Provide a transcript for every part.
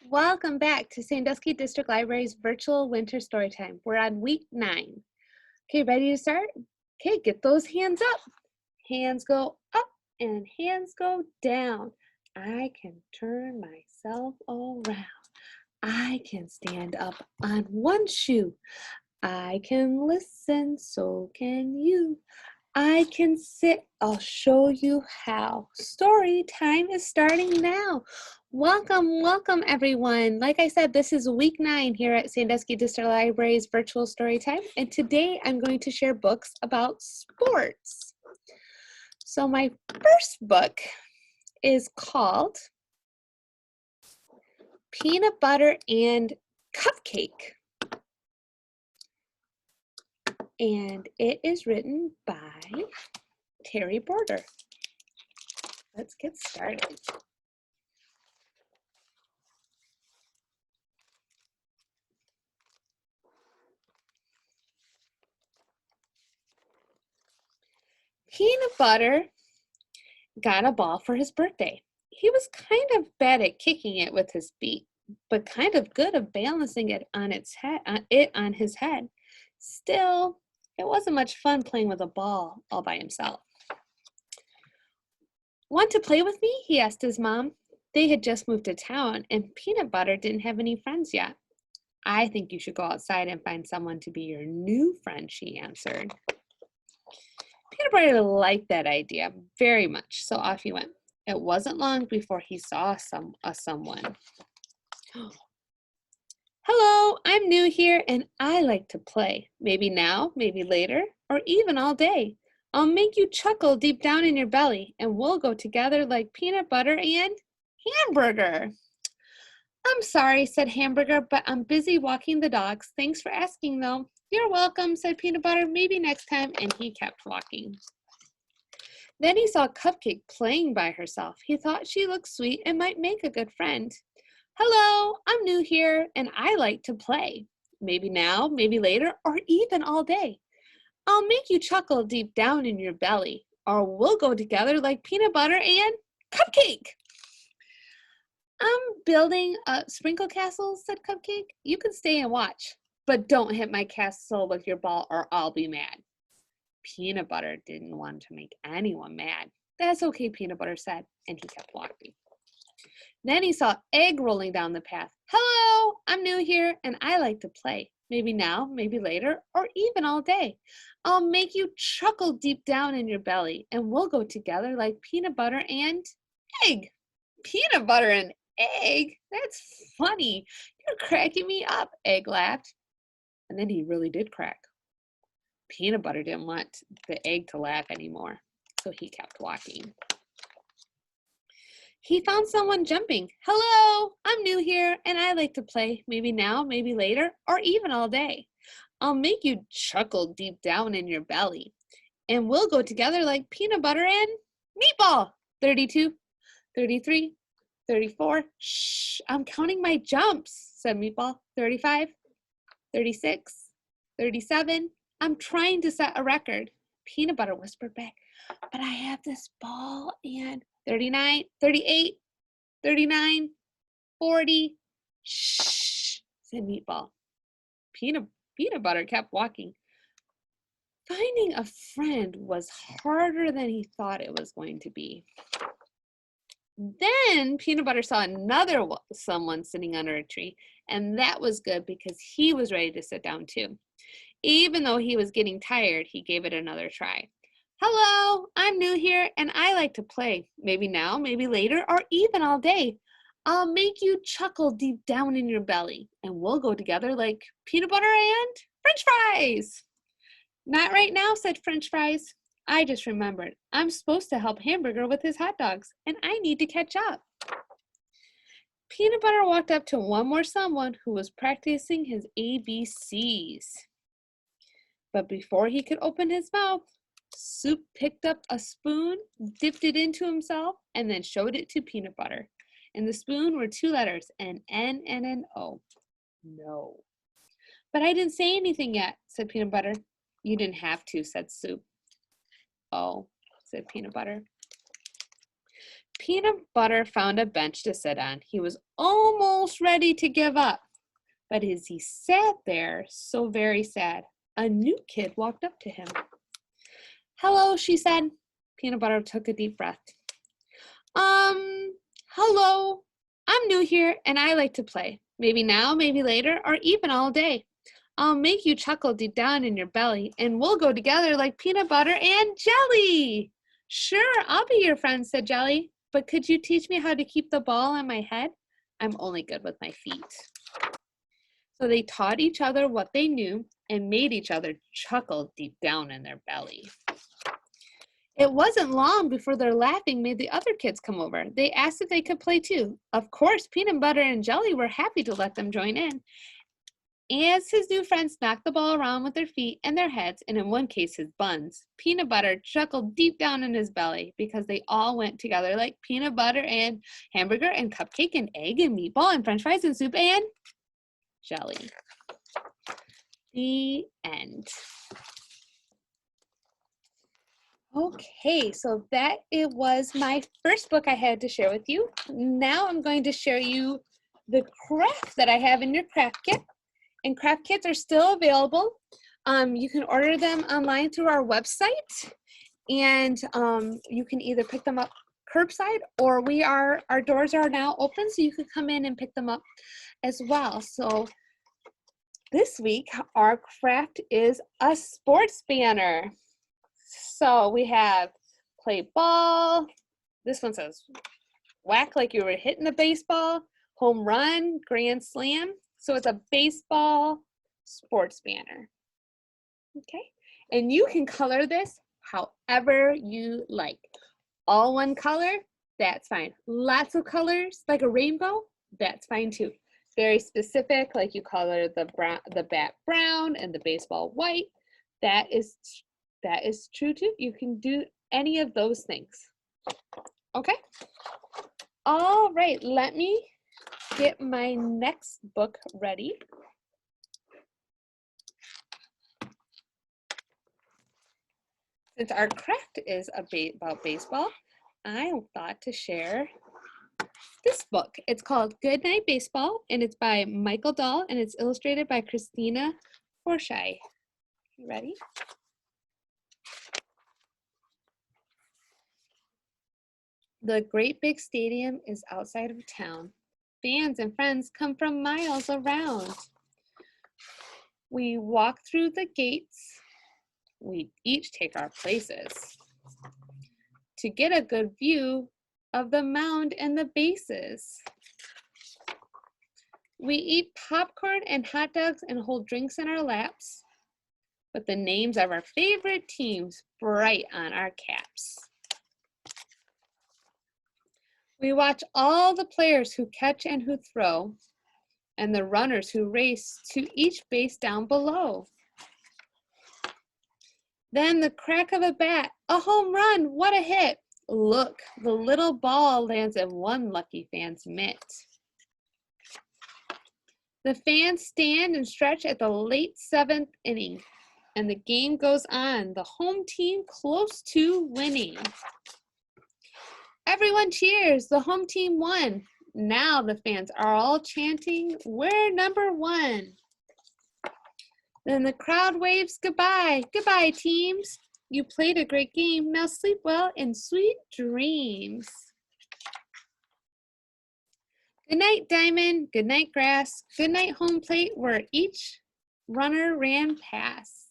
Welcome back to Sandusky District Library's virtual winter storytime. We're on week 9. Okay, ready to start? Okay, get those hands up. Hands go up and hands go down. I can turn myself around. I can stand up on one shoe. I can listen, so can you. I can sit, I'll show you how. Story time is starting now. Welcome everyone. Like I said, this is week 9 here at Sandusky District Library's virtual story time. And today I'm going to share books about sports. So my first book is called Peanut Butter and Cupcake. And it is written by Terry Border. Let's get started. Peanut Butter got a ball for his birthday. He was kind of bad at kicking it with his feet, but kind of good at balancing it on his head. Still, it wasn't much fun playing with a ball all by himself. Want to play with me? He asked his mom. They had just moved to town and Peanut Butter didn't have any friends yet. I think you should go outside and find someone to be your new friend, she answered. Peanut Butter liked that idea very much, so off he went. It wasn't long before he saw someone. Hello, I'm new here and I like to play. Maybe now, maybe later, or even all day. I'll make you chuckle deep down in your belly and we'll go together like peanut butter and hamburger. I'm sorry, said Hamburger, but I'm busy walking the dogs. Thanks for asking though. You're welcome, said Peanut Butter. Maybe next time, and he kept walking. Then he saw Cupcake playing by herself. He thought she looked sweet and might make a good friend. Hello, I'm new here and I like to play. Maybe now, maybe later, or even all day. I'll make you chuckle deep down in your belly, or we'll go together like peanut butter and Cupcake. I'm building a sprinkle castle, said Cupcake. You can stay and watch, but don't hit my castle with your ball or I'll be mad. Peanut Butter didn't want to make anyone mad. That's okay, Peanut Butter said, and he kept walking. Then he saw Egg rolling down the path. Hello, I'm new here and I like to play. Maybe now, maybe later, or even all day. I'll make you chuckle deep down in your belly and we'll go together like peanut butter and egg. Peanut butter and egg? That's funny. You're cracking me up, Egg laughed. And then he really did crack. Peanut Butter didn't want the egg to laugh anymore, so he kept walking. He found someone jumping. Hello, I'm new here and I like to play. Maybe now, maybe later, or even all day. I'll make you chuckle deep down in your belly. And we'll go together like peanut butter and meatball. 32, 33, 34. Shh, I'm counting my jumps, said Meatball. 35, 36, 37. I'm trying to set a record. Peanut Butter whispered back, but I have this ball and 39, 38, 39, 40. Shh, said Meatball. Peanut Butter kept walking. Finding a friend was harder than he thought it was going to be. Then Peanut Butter saw someone sitting under a tree, and that was good because he was ready to sit down too. Even though he was getting tired, he gave it another try. Hello, I'm new here and I like to play. Maybe now, maybe later, or even all day. I'll make you chuckle deep down in your belly and we'll go together like peanut butter and French fries. Not right now, said French Fries. I just remembered. I'm supposed to help Hamburger with his hot dogs and I need to catch up. Peanut Butter walked up to one more someone who was practicing his ABCs. But before he could open his mouth, Soup picked up a spoon, dipped it into himself, and then showed it to Peanut Butter. In the spoon were 2 letters, an N and an O. No. But I didn't say anything yet, said Peanut Butter. You didn't have to, said Soup. Oh, said Peanut Butter. Peanut Butter found a bench to sit on. He was almost ready to give up. But as he sat there, so very sad, a new kid walked up to him. "Hello," she said. Peanut Butter took a deep breath. Hello. I'm new here and I like to play. Maybe now, maybe later, or even all day. I'll make you chuckle deep down in your belly, and we'll go together like peanut butter and jelly." "Sure, I'll be your friend," said Jelly. "But could you teach me how to keep the ball on my head? I'm only good with my feet." So they taught each other what they knew and made each other chuckle deep down in their belly. It wasn't long before their laughing made the other kids come over. They asked if they could play too. Of course, Peanut Butter and Jelly were happy to let them join in. As his new friends knocked the ball around with their feet and their heads, and in one case his buns, Peanut Butter chuckled deep down in his belly because they all went together like peanut butter and hamburger and cupcake and egg and meatball and french fries and soup and jelly. The end. Okay, so that it was my first book I had to share with you. Now I'm going to share you the craft that I have in your craft kit. And craft kits are still available. You can order them online through our website, and you can either pick them up curbside, or our doors are now open, so you can come in and pick them up as well. So this week, our craft is a sports banner. So we have play ball. This one says whack like you were hitting the baseball, home run, grand slam. So it's a baseball sports banner. Okay, and you can color this however you like. All one color, that's fine. Lots of colors, like a rainbow, that's fine too. Very specific, like you color the bat brown and the baseball white. That is true too. You can do any of those things. Okay. All right, let me get my next book ready. Since our craft is about baseball, I thought to share this book. It's called Good Night Baseball, and it's by Michael Dahl, and it's illustrated by Christina Forshai. You ready? The great big stadium is outside of town. Fans and friends come from miles around. We walk through the gates. We each take our places to get a good view of the mound and the bases. We eat popcorn and hot dogs and hold drinks in our laps, with the names of our favorite teams bright on our caps. We watch all the players who catch and who throw, and the runners who race to each base down below. Then the crack of a bat, a home run, what a hit. Look, the little ball lands in one lucky fan's mitt. The fans stand and stretch at the late 7th inning, and the game goes on, the home team close to winning. Everyone cheers, the home team won. Now the fans are all chanting, we're number one. Then the crowd waves goodbye. Goodbye, teams. You played a great game. Now sleep well and sweet dreams. Good night, diamond. Good night, grass. Good night, home plate, where each runner ran past.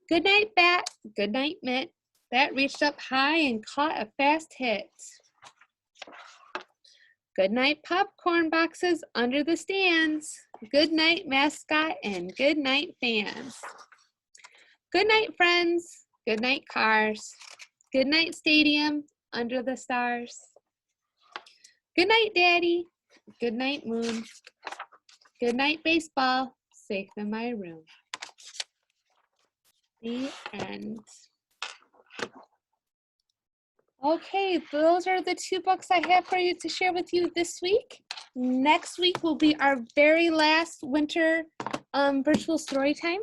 Good night, bat. Good night, mitt. That reached up high and caught a fast hit. Good night, popcorn boxes under the stands. Good night, mascot, and good night, fans. Good night, friends. Good night, cars. Good night, stadium under the stars. Good night, Daddy. Good night, moon. Good night, baseball. Safe in my room. The end. Okay, those are the 2 books I have for you to share with you this week. Next week will be our very last winter virtual story time,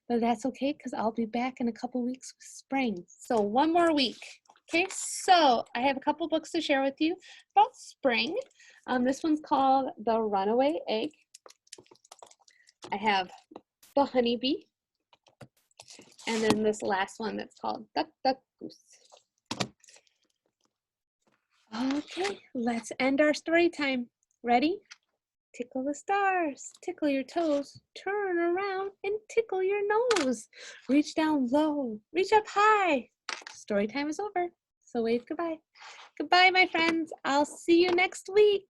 but that's okay because I'll be back in a couple weeks with spring. So 1 more week. Okay, so I have a couple books to share with you about spring. This one's called The Runaway Egg. I have The Honeybee. And then this last one that's called Duck, Duck, Goose. Okay, let's end our story time. Ready? Tickle the stars, tickle your toes, turn around and tickle your nose. Reach down low, reach up high. Story time is over, so wave goodbye. Goodbye, my friends. I'll see you next week.